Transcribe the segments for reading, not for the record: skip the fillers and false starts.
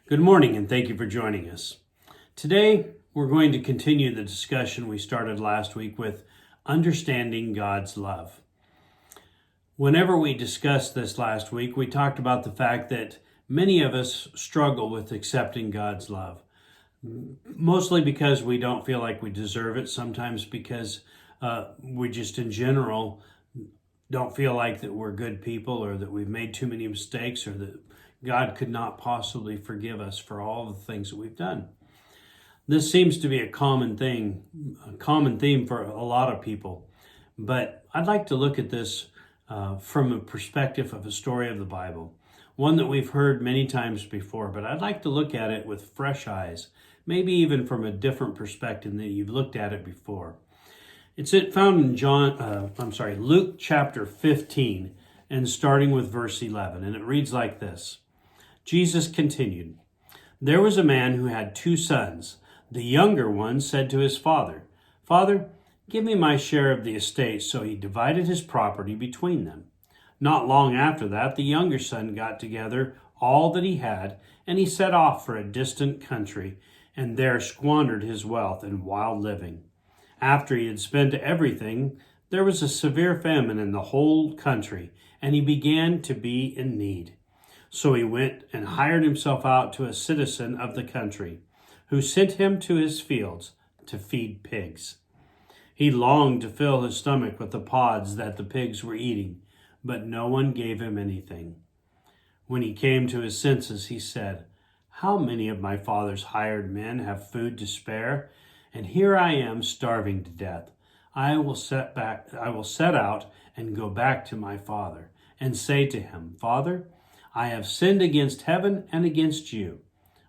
Good morning, and thank you for joining us. Today, we're going to continue the discussion we started last week with understanding God's love. Whenever we discussed this last week, we talked about the fact that many of us struggle with accepting God's love, mostly because we don't feel like we deserve it, sometimes because we just in general don't feel like that we're good people or that we've made too many mistakes or that God could not possibly forgive us for all the things that we've done. This seems to be a common theme for a lot of people. But I'd like to look at this from a perspective of a story of the Bible, one that we've heard many times before, but I'd like to look at it with fresh eyes, maybe even from a different perspective than you've looked at it before. It's found in Luke chapter 15, and starting with verse 11, and it reads like this. Jesus continued, "There was a man who had 2 sons. The younger one said to his father, 'Father, give me my share of the estate.' So he divided his property between them. Not long after that, the younger son got together all that he had, and he set off for a distant country, and there squandered his wealth in wild living. After he had spent everything, there was a severe famine in the whole country, and he began to be in need. So he went and hired himself out to a citizen of the country, who sent him to his fields to feed pigs. He longed to fill his stomach with the pods that the pigs were eating, but no one gave him anything. When he came to his senses, he said, 'How many of my father's hired men have food to spare? And here I am starving to death. I will set out and go back to my father and say to him, Father, I have sinned against heaven and against you.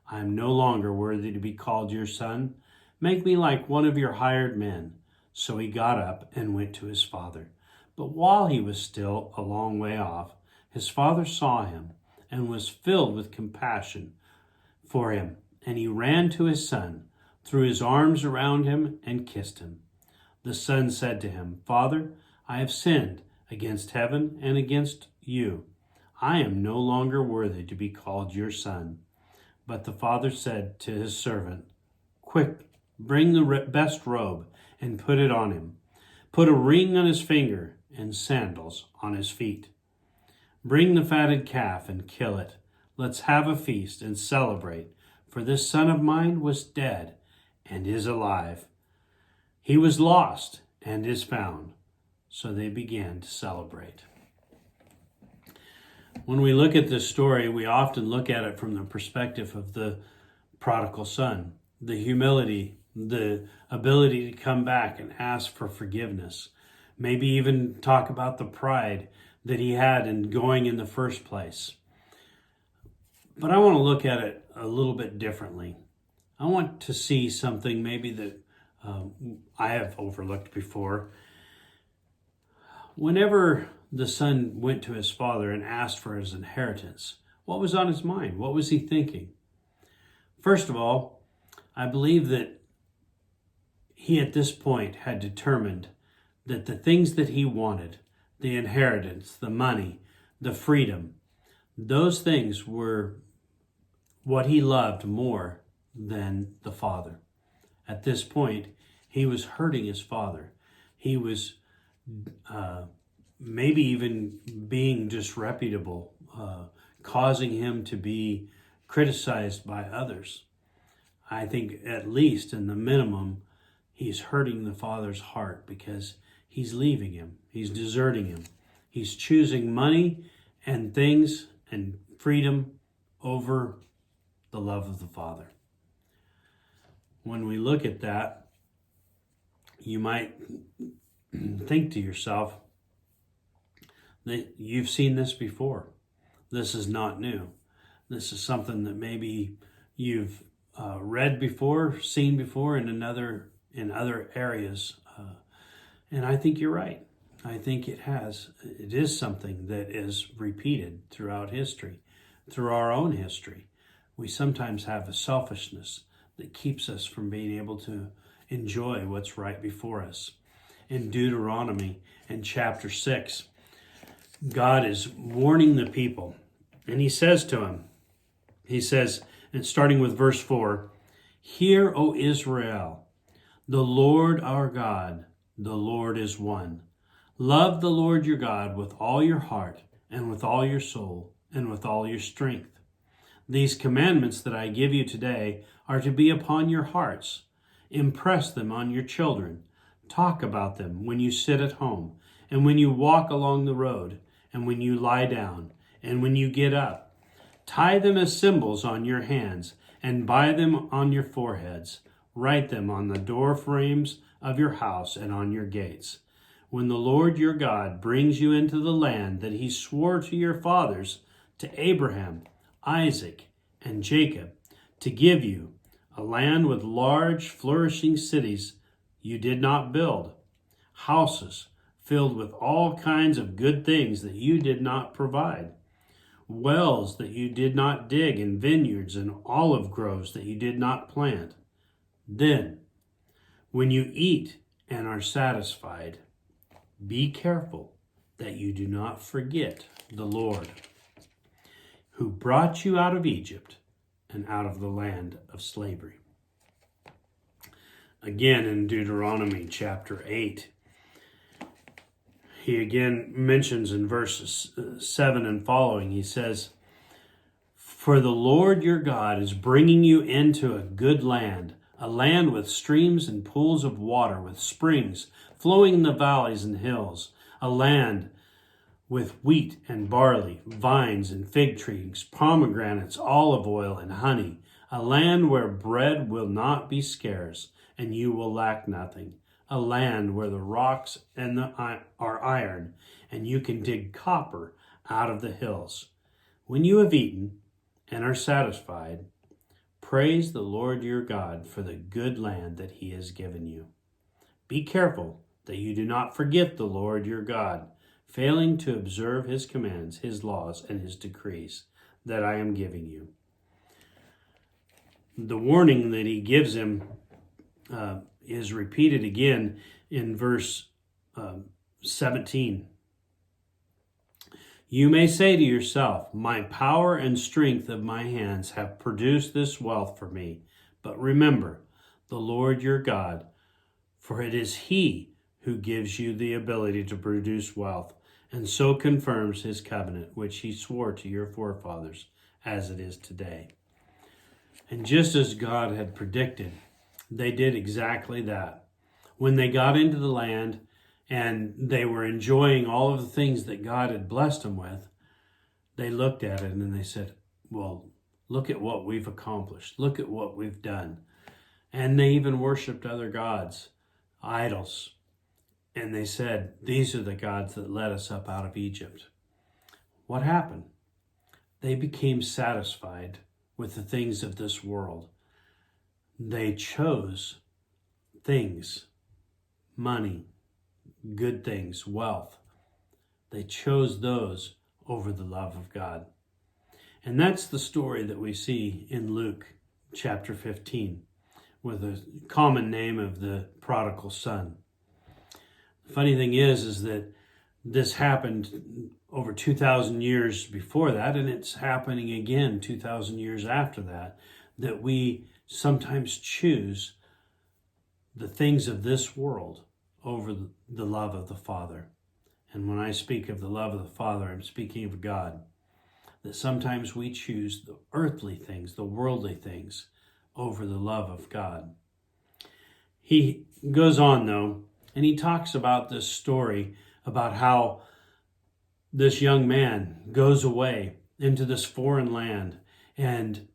I am no longer worthy to be called your son. Make me like one of your hired men.' So he got up and went to his father. But while he was still a long way off, his father saw him and was filled with compassion for him. And he ran to his son, threw his arms around him, and kissed him. The son said to him, 'Father, I have sinned against heaven and against you. I am no longer worthy to be called your son.' But the father said to his servant, 'Quick, bring the best robe and put it on him. Put a ring on his finger and sandals on his feet. Bring the fatted calf and kill it. Let's have a feast and celebrate, for this son of mine was dead and is alive. He was lost and is found.' So they began to celebrate." When we look at this story, we often look at it from the perspective of the prodigal son, the humility, the ability to come back and ask for forgiveness, maybe even talk about the pride that he had in going in the first place. But I want to look at it a little bit differently. I want to see something maybe that I have overlooked before. Whenever the son went to his father and asked for his inheritance, what was on his mind? What was he thinking? First of all, I believe that he at this point had determined that the things that he wanted, the inheritance, the money, the freedom, those things were what he loved more than the father. At this point, he was hurting his father. He was maybe even being disreputable, causing him to be criticized by others. I think at least in the minimum, he's hurting the father's heart because he's leaving him. He's deserting him. He's choosing money and things and freedom over the love of the father. When we look at that, you might think to yourself that you've seen this before. This is not new. This is something that maybe you've read before, seen before in other areas. And I think you're right. I think it is something that is repeated throughout history, through our own history. We sometimes have a selfishness that keeps us from being able to enjoy what's right before us. In Deuteronomy, in chapter 6, God is warning the people, and he says to him, he says and starting with verse 4, "Hear, O Israel, the Lord our God, the Lord is one. Love the Lord your God with all your heart and with all your soul and with all your strength. These commandments that I give you today are to be upon your hearts. Impress them on your children. Talk about them when you sit at home, and when you walk along the road, and when you lie down, and when you get up. Tie them as symbols on your hands, and bind them on your foreheads. Write them on the door frames of your house and on your gates. When the Lord your God brings you into the land that he swore to your fathers, to Abraham, Isaac, and Jacob, to give you, a land with large, flourishing cities you did not build, houses filled with all kinds of good things that you did not provide, wells that you did not dig, and vineyards and olive groves that you did not plant. Then, when you eat and are satisfied, be careful that you do not forget the Lord, who brought you out of Egypt and out of the land of slavery." Again, in Deuteronomy chapter 8, he again mentions in verses 7 and following, he says, "For the Lord your God is bringing you into a good land, a land with streams and pools of water, with springs flowing in the valleys and hills, a land with wheat and barley, vines and fig trees, pomegranates, olive oil, and honey, a land where bread will not be scarce, and you will lack nothing, a land where the rocks are iron, and you can dig copper out of the hills. When you have eaten and are satisfied, praise the Lord your God for the good land that he has given you. Be careful that you do not forget the Lord your God, failing to observe his commands, his laws, and his decrees that I am giving you." The warning that he gives him is repeated again in verse 17. "You may say to yourself, my power and strength of my hands have produced this wealth for me. But remember the Lord your God, for it is he who gives you the ability to produce wealth, and so confirms his covenant, which he swore to your forefathers, as it is today." And just as God had predicted, they did exactly that. When they got into the land and they were enjoying all of the things that God had blessed them with, they looked at it and they said, well, look at what we've accomplished. Look at what we've done. And they even worshiped other gods, idols. And they said, these are the gods that led us up out of Egypt. What happened? They became satisfied with the things of this world. They chose things, money, good things, wealth. They chose those over the love of God. And that's the story that we see in Luke chapter 15 with the common name of the prodigal son. The funny thing is that this happened over 2,000 years before that, and it's happening again 2,000 years after that, that we sometimes choose the things of this world over the love of the Father. And when I speak of the love of the Father, I'm speaking of God. That sometimes we choose the earthly things, the worldly things, over the love of God. He goes on, though, and he talks about this story about how this young man goes away into this foreign land and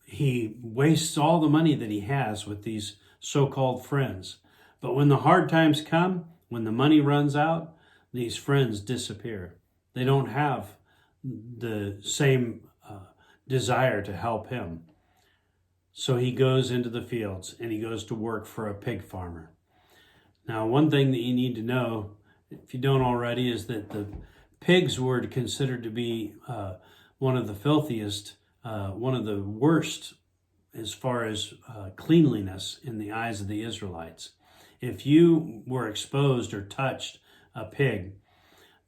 he wastes all the money that he has with these so-called friends. But when the hard times come, when the money runs out, these friends disappear. They don't have the same desire to help him. So he goes into the fields and he goes to work for a pig farmer. Now, one thing that you need to know, if you don't already, is that the pigs were considered to be one of the filthiest, one of the worst as far as cleanliness in the eyes of the Israelites. If you were exposed or touched a pig,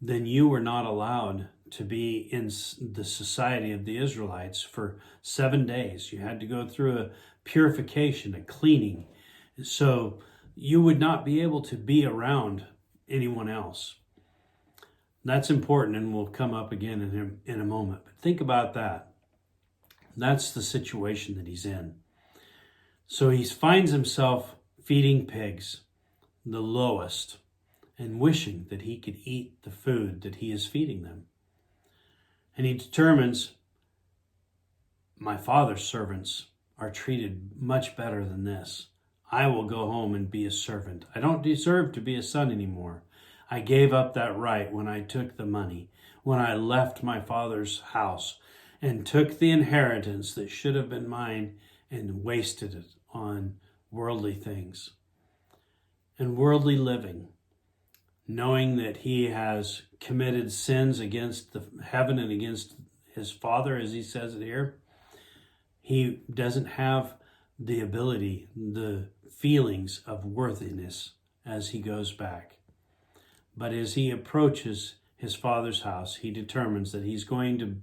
then you were not allowed to be in the society of the Israelites for 7 days. You had to go through a purification, a cleaning. So you would not be able to be around anyone else. That's important, and will come up again in a moment. But think about that. That's the situation that he's in. So he finds himself feeding pigs, the lowest, and wishing that he could eat the food that he is feeding them. And he determines, my father's servants are treated much better than this. I will go home and be a servant. I don't deserve to be a son anymore. I gave up that right when I took the money, when I left my father's house and took the inheritance that should have been mine and wasted it on worldly things and worldly living, knowing that he has committed sins against the heaven and against his father, as he says it here. He doesn't have the ability, the feelings of worthiness as he goes back. But as he approaches his father's house, he determines that he's going to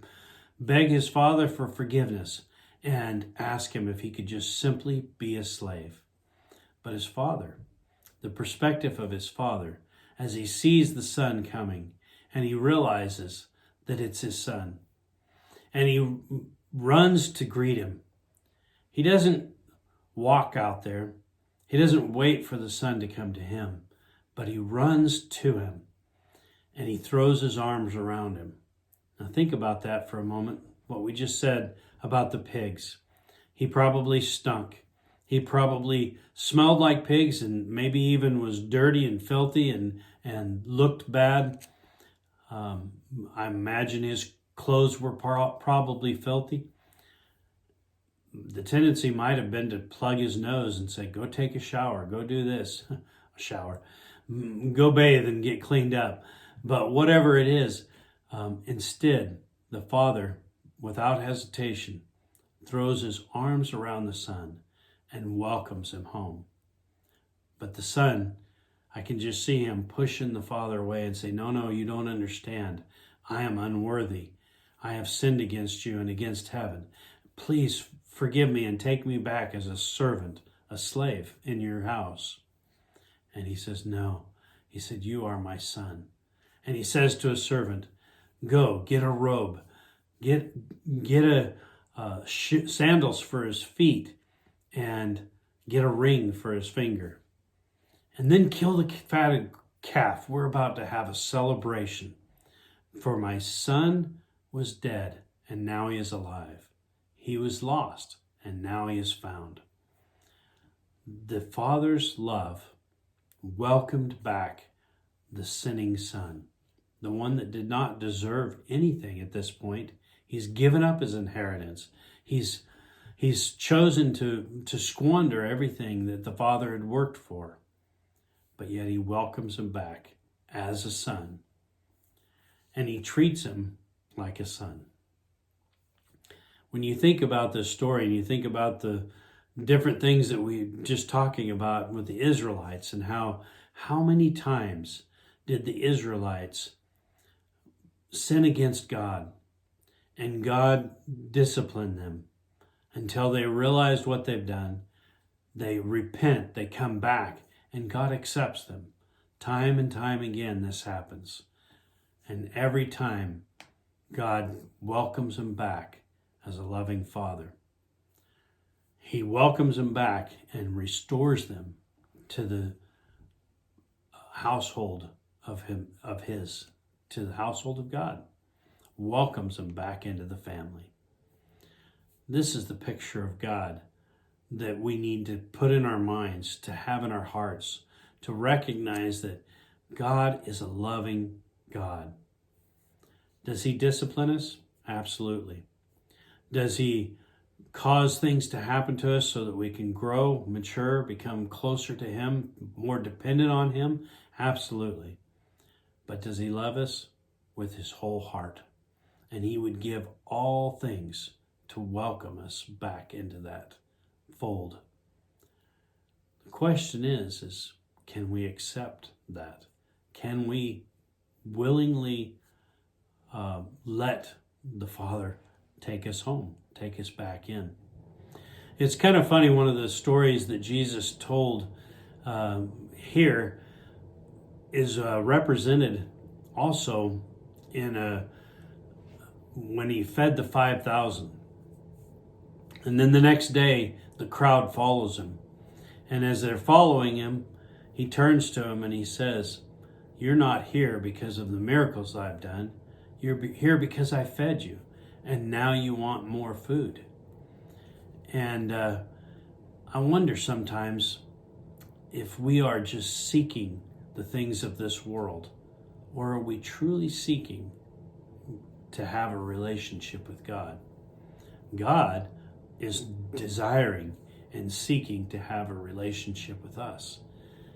beg his father for forgiveness and ask him if he could just simply be a slave. But his father, the perspective of his father, as he sees the son coming and he realizes that it's his son, and he runs to greet him. He doesn't walk out there. He doesn't wait for the son to come to him, but he runs to him and he throws his arms around him. Now think about that for a moment, what we just said about the pigs. He probably stunk. He probably smelled like pigs and maybe even was dirty and filthy and looked bad. I imagine his clothes were probably filthy. The tendency might have been to plug his nose and say, go take a shower, go do this, a shower, go bathe and get cleaned up. But whatever it is, instead, the father, without hesitation, throws his arms around the son and welcomes him home. But the son, I can just see him pushing the father away and say, no, you don't understand. I am unworthy. I have sinned against you and against heaven. Please forgive me and take me back as a servant, a slave in your house. And he says, no. He said, you are my son. And he says to a servant, go, get a robe, get sandals for his feet, and get a ring for his finger. And then kill the fatted calf. We're about to have a celebration. For my son was dead, and now he is alive. He was lost, and now he is found. The father's love welcomed back the sinning son, the one that did not deserve anything at this point. He's given up his inheritance. He's chosen to squander everything that the father had worked for. But yet he welcomes him back as a son. And he treats him like a son. When you think about this story and you think about the different things that we just talking about with the Israelites and how many times did the Israelites sin against God and God disciplined them until they realized what they've done. They repent, they come back, and God accepts them. Time and time again this happens. And every time God welcomes them back as a loving father. He welcomes them back and restores them to the household to the household of God. Welcomes them back into the family. This is the picture of God that we need to put in our minds, to have in our hearts, to recognize that God is a loving God. Does he discipline us? Absolutely. Does he cause things to happen to us so that we can grow, mature, become closer to him, more dependent on him? Absolutely. But does he love us? With his whole heart. And he would give all things to welcome us back into that fold. The question is can we accept that? Can we willingly let the Father take us home, take us back in. It's kind of funny, one of the stories that Jesus told here is represented also in when he fed the 5,000. And then the next day, the crowd follows him. And as they're following him, he turns to him and he says, "You're not here because of the miracles I've done. You're here because I fed you. And now you want more food." And I wonder sometimes if we are just seeking the things of this world, or are we truly seeking to have a relationship with God? God is desiring and seeking to have a relationship with us.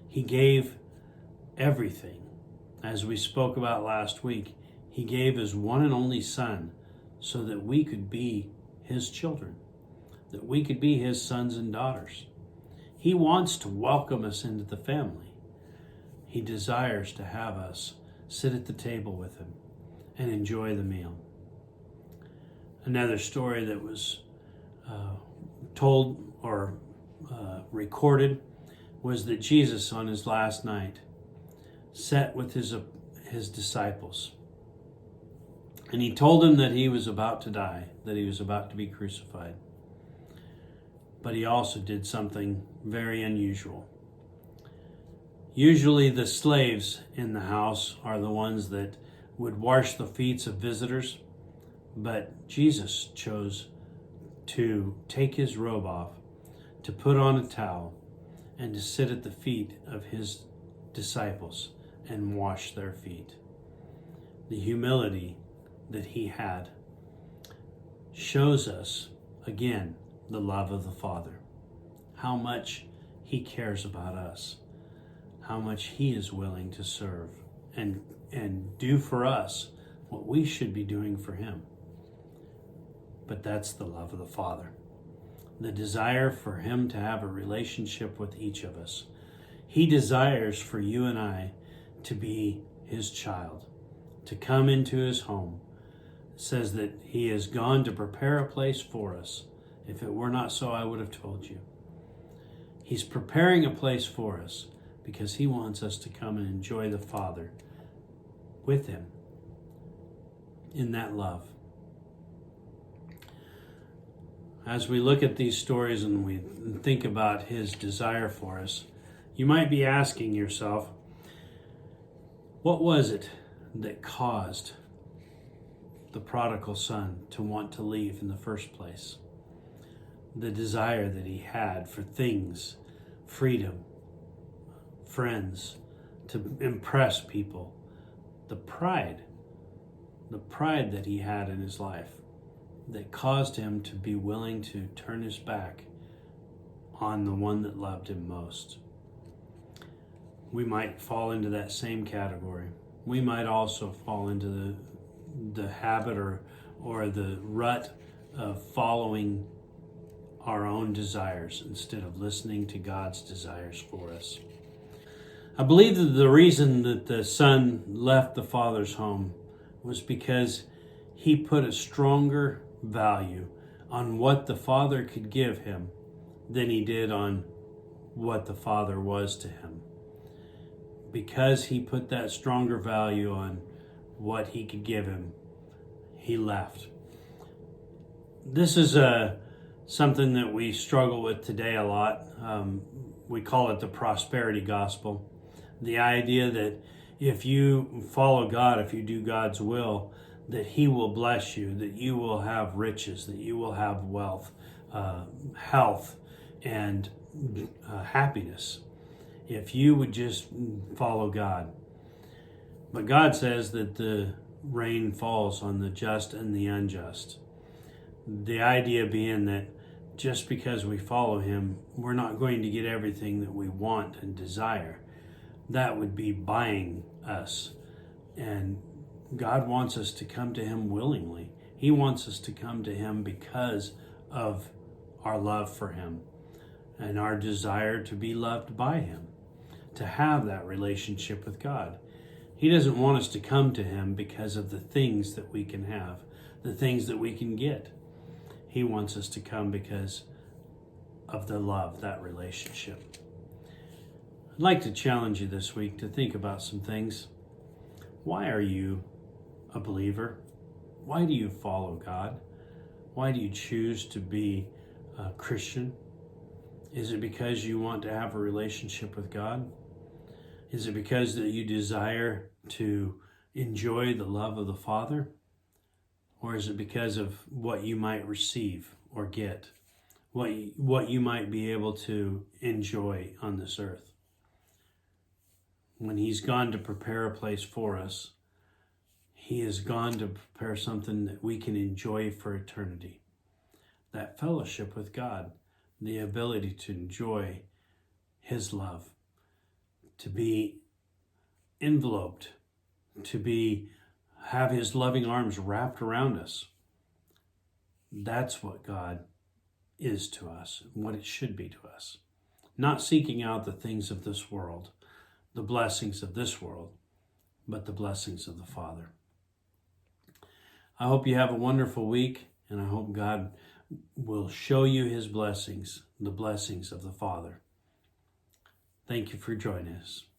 He gave everything. As we spoke about last week, he gave his one and only Son so that we could be his children, that we could be his sons and daughters. He wants to welcome us into the family. He desires to have us sit at the table with him and enjoy the meal. Another story that was told or recorded was that Jesus, on his last night, sat with his disciples. And he told them that he was about to die, that he was about to be crucified. But he also did something very unusual. Usually the slaves in the house are the ones that would wash the feet of visitors, but Jesus chose to take his robe off, to put on a towel, and to sit at the feet of his disciples and wash their feet. The humility that he had shows us, again, the love of the Father, how much he cares about us, how much he is willing to serve and do for us what we should be doing for him. But that's the love of the Father, the desire for him to have a relationship with each of us. He desires for you and I to be his child, to come into his home. It says that he has gone to prepare a place for us. If it were not so, I would have told you. He's preparing a place for us because he wants us to come and enjoy the Father with him in that love. As we look at these stories and we think about his desire for us, you might be asking yourself, what was it that caused the prodigal son to want to leave in the first place? The desire that he had for things, freedom, friends, to impress people, the pride that he had in his life that caused him to be willing to turn his back on the one that loved him most. We might fall into that same category. We might also fall into the habit or the rut of following our own desires instead of listening to God's desires for us. I believe that the reason that the son left the father's home was because he put a stronger value on what the father could give him than he did on what the father was to him. Because he put that stronger value on what he could give him, he left. This is something that we struggle with today a lot. We call it the prosperity gospel. The idea that if you follow God, if you do God's will, that he will bless you, that you will have riches, that you will have wealth, health, and happiness if you would just follow God. But God says that the rain falls on the just and the unjust. The idea being that just because we follow him, we're not going to get everything that we want and desire. That would be buying us. And God wants us to come to him willingly. He wants us to come to him because of our love for him and our desire to be loved by him, to have that relationship with God. He doesn't want us to come to him because of the things that we can have, the things that we can get. He wants us to come because of the love, that relationship. I'd like to challenge you this week to think about some things. Why are you a believer? Why do you follow God? Why do you choose to be a Christian? Is it because you want to have a relationship with God? Is it because that you desire to enjoy the love of the Father? Or is it because of what you might receive or get? What you might be able to enjoy on this earth? When he's gone to prepare a place for us, he has gone to prepare something that we can enjoy for eternity. That fellowship with God, the ability to enjoy his love, to be enveloped, to have his loving arms wrapped around us. That's what God is to us, what it should be to us. Not seeking out the things of this world, the blessings of this world, but the blessings of the Father. I hope you have a wonderful week, and I hope God will show you his blessings, the blessings of the Father. Thank you for joining us.